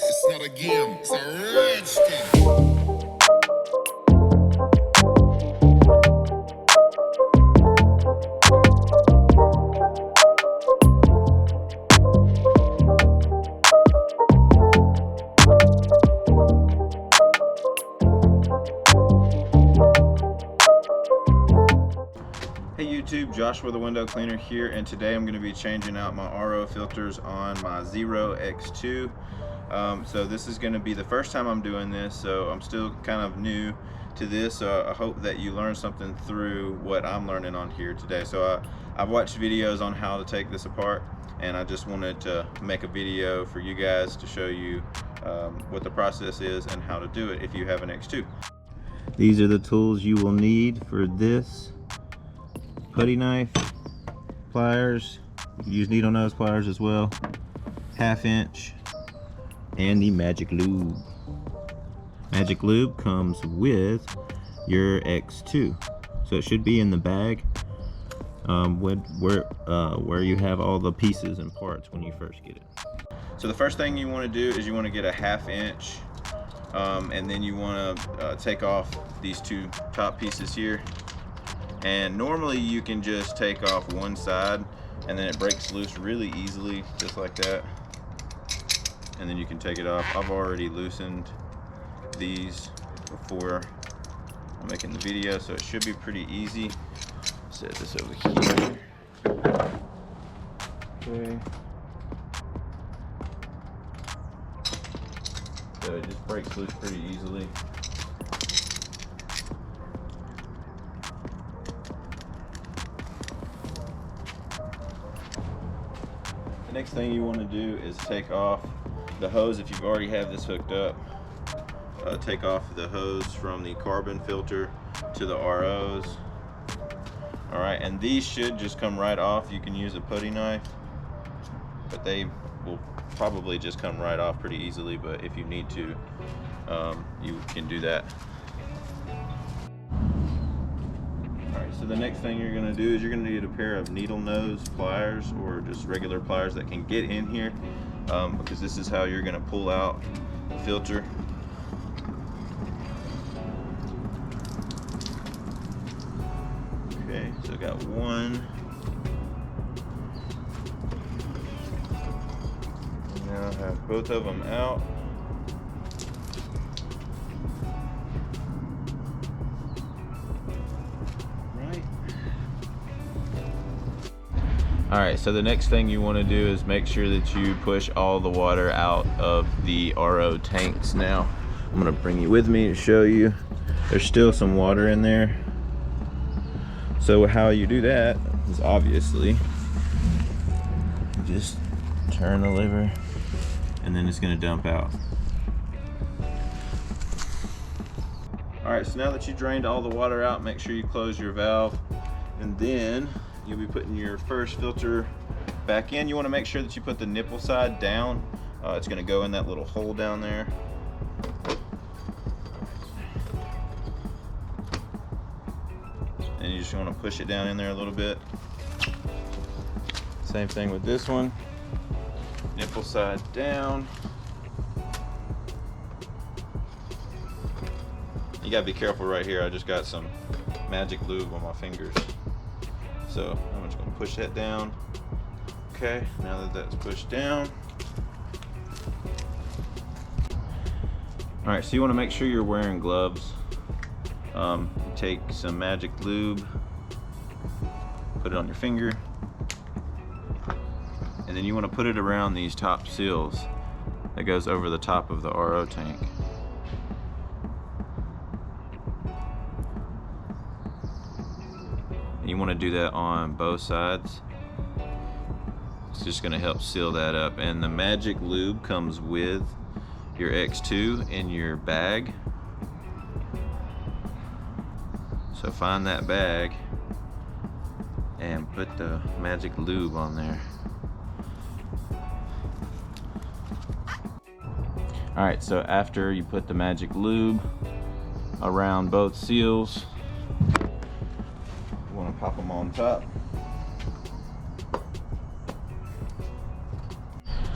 It's not a game, it's a rich thing. Hey YouTube, Joshua the Window Cleaner here, and today I'm going to be changing out my RO filters on my Xero X2. So this is going to be the first time I'm doing this, so I'm still kind of new to this, so I hope that you learn something through what I'm learning on here today. So I've watched videos on how to take this apart, and I just wanted to make a video for you guys to show you what the process is and how to do it if you have an X2. These are the tools you will need for this: putty knife, pliers, you can use needle nose pliers as well, 1/2 inch, and the magic lube. Magic lube comes with your X2, so it should be in the bag where you have all the pieces and parts when you first get it. So the first thing you want to do is you want to get a 1/2 inch, and then you want to take off these two top pieces here. And normally you can just take off one side and then it breaks loose really easily, just like that. And then you can take it off. I've already loosened these before I'm making the video, so it should be pretty easy. Set this over here. Okay. So it just breaks loose pretty easily. The next thing you want to do is take off the hose. If you've already have this hooked up, take off the hose from the carbon filter to the ROs. Alright, and these should just come right off. You can use a putty knife, but they will probably just come right off pretty easily, but if you need to, you can do that. So the next thing you're going to do is you're going to need a pair of needle nose pliers, or just regular pliers that can get in here, because this is how you're going to pull out the filter. Okay, so I got one. Now I have both of them out. Alright, so the next thing you want to do is make sure that you push all the water out of the RO tanks. Now, I'm going to bring you with me to show you. There's still some water in there. So how you do that is obviously just turn the lever and then it's going to dump out. Alright, so now that you drained all the water out, make sure you close your valve, and then you'll be putting your first filter back in. You want to make sure that you put the nipple side down. It's going to go in that little hole down there. And you just want to push it down in there a little bit. Same thing with this one. Nipple side down. You got to be careful right here. I just got some magic lube on my fingers. So I'm just going to push that down. Okay, now that that's pushed down. Alright, so you want to make sure you're wearing gloves. Take some magic lube, put it on your finger, and then you want to put it around these top seals that goes over the top of the RO tank. You want to do that on both sides. It's just going to help seal that up. And the magic lube comes with your X2 in your bag. So find that bag and put the magic lube on there. Alright, so after you put the magic lube around both seals, you want to pop them on top.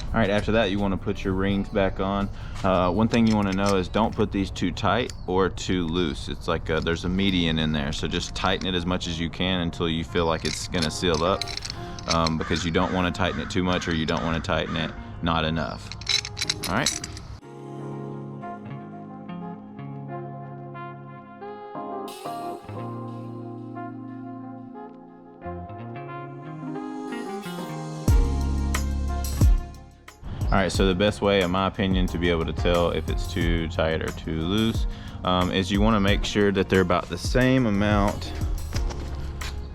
All right, after that, you want to put your rings back on. One thing you want to know is don't put these too tight or too loose. It's like there's a median in there, so just tighten it as much as you can until you feel like it's going to seal up, because you don't want to tighten it too much or you don't want to tighten it not enough. All right. All right, so the best way, in my opinion, to be able to tell if it's too tight or too loose is you want to make sure that they're about the same amount.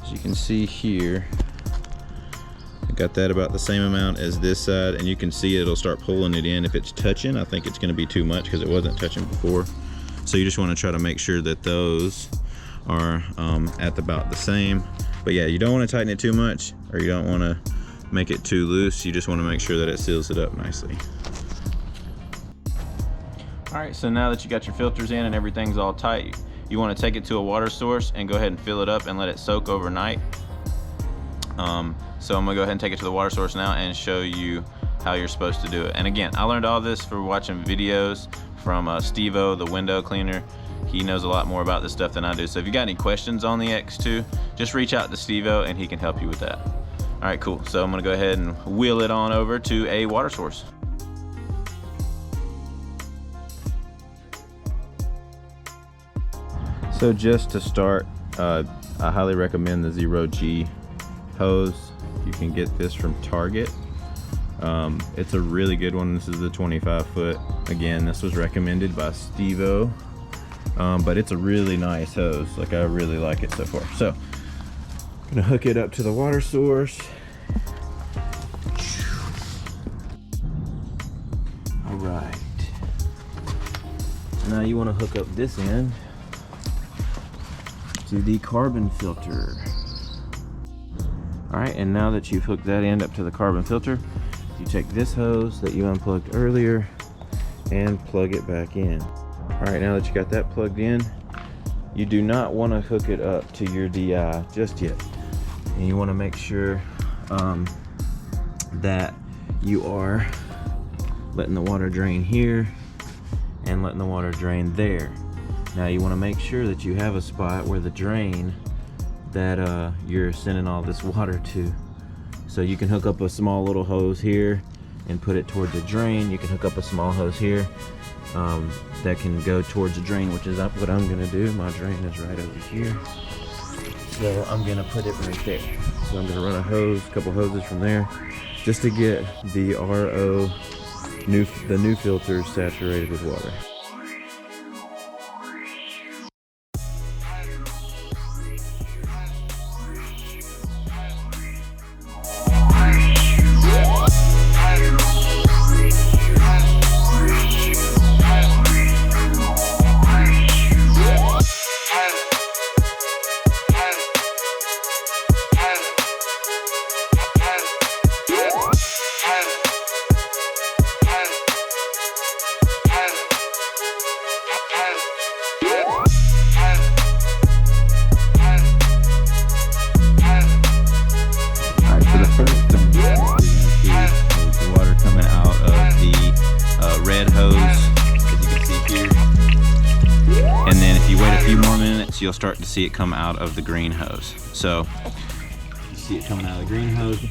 As you can see here, I got that about the same amount as this side, and you can see it'll start pulling it in. If it's touching, I think it's going to be too much because it wasn't touching before. So you just want to try to make sure that those are at about the same. But yeah, you don't want to tighten it too much, or you don't want to make it too loose. You just want to make sure that it seals it up nicely. All right, so now that you got your filters in and everything's all tight, you want to take it to a water source and go ahead and fill it up and let it soak overnight. So I'm gonna go ahead and take it to the water source now and show you how you're supposed to do it. And again, I learned all this from watching videos from StevO The Window Cleaner. He knows a lot more about this stuff than I do. So if you got any questions on the X2, just reach out to StevO and he can help you with that. All right, cool. So I'm gonna go ahead and wheel it on over to a water source. So just to start, I highly recommend the Xero G hose. You can get this from Target. It's a really good one. This is the 25 foot. Again, this was recommended by StevO, but it's a really nice hose. Like, I really like it so far. So I'm gonna hook it up to the water source. All right. Now you want to hook up this end to the carbon filter. All right, and now that you've hooked that end up to the carbon filter, you take this hose that you unplugged earlier and plug it back in. All right, now that you got that plugged in, you do not want to hook it up to your DI just yet. And you want to make sure that you are letting the water drain here and letting the water drain there. Now you want to make sure that you have a spot where the drain that you're sending all this water to. So you can hook up a small little hose here and put it toward the drain. You can hook up a small hose here that can go towards the drain, which is what I'm gonna do. My drain is right over here. So I'm gonna put it right there. So I'm gonna run a couple hoses from there, just to get the RO, the new filters saturated with water. You'll start to see it come out of the green hose. So you see it coming out of the green hose,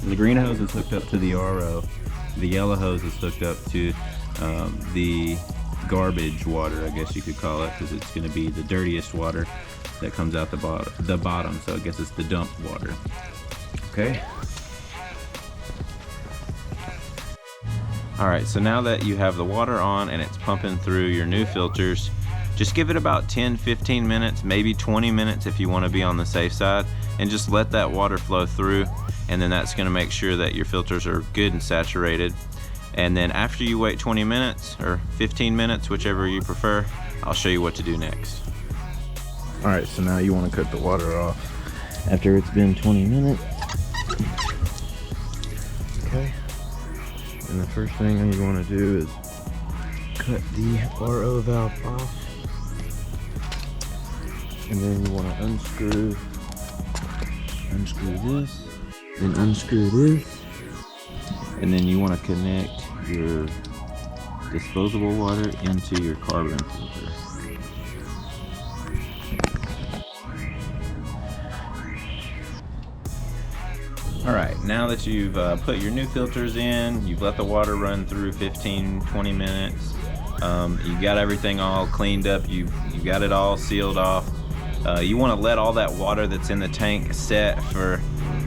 and the green hose is hooked up to the RO. The yellow hose is hooked up to the garbage water, I guess you could call it, because it's going to be the dirtiest water that comes out the bottom. So I guess it's the dump water. Okay. All right, so now that you have the water on and it's pumping through your new filters, just give it about 10-15 minutes, maybe 20 minutes if you want to be on the safe side, and just let that water flow through, and then that's going to make sure that your filters are good and saturated. And then after you wait 20 minutes or 15 minutes, whichever you prefer, I'll show you what to do next. All right, so now you want to cut the water off after it's been 20 minutes. Okay, and the first thing you want to do is cut the RO valve off. And then you want to unscrew this, then unscrew this, And then you want to connect your disposable water into your carbon filter. Alright, now that you've put your new filters in, you've let the water run through 15-20 minutes, you got everything all cleaned up, you got it all sealed off. You want to let all that water that's in the tank set for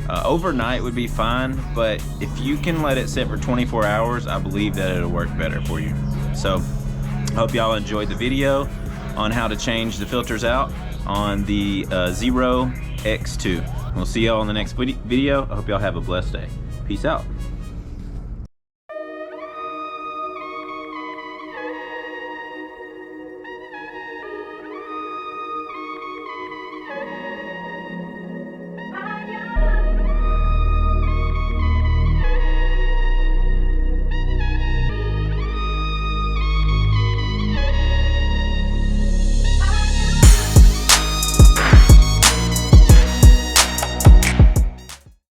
overnight would be fine, but if you can let it sit for 24 hours, I believe that it'll work better for you. So I hope y'all enjoyed the video on how to change the filters out on the Xero X2. We'll see y'all in the next video. I hope y'all have a blessed day. Peace out.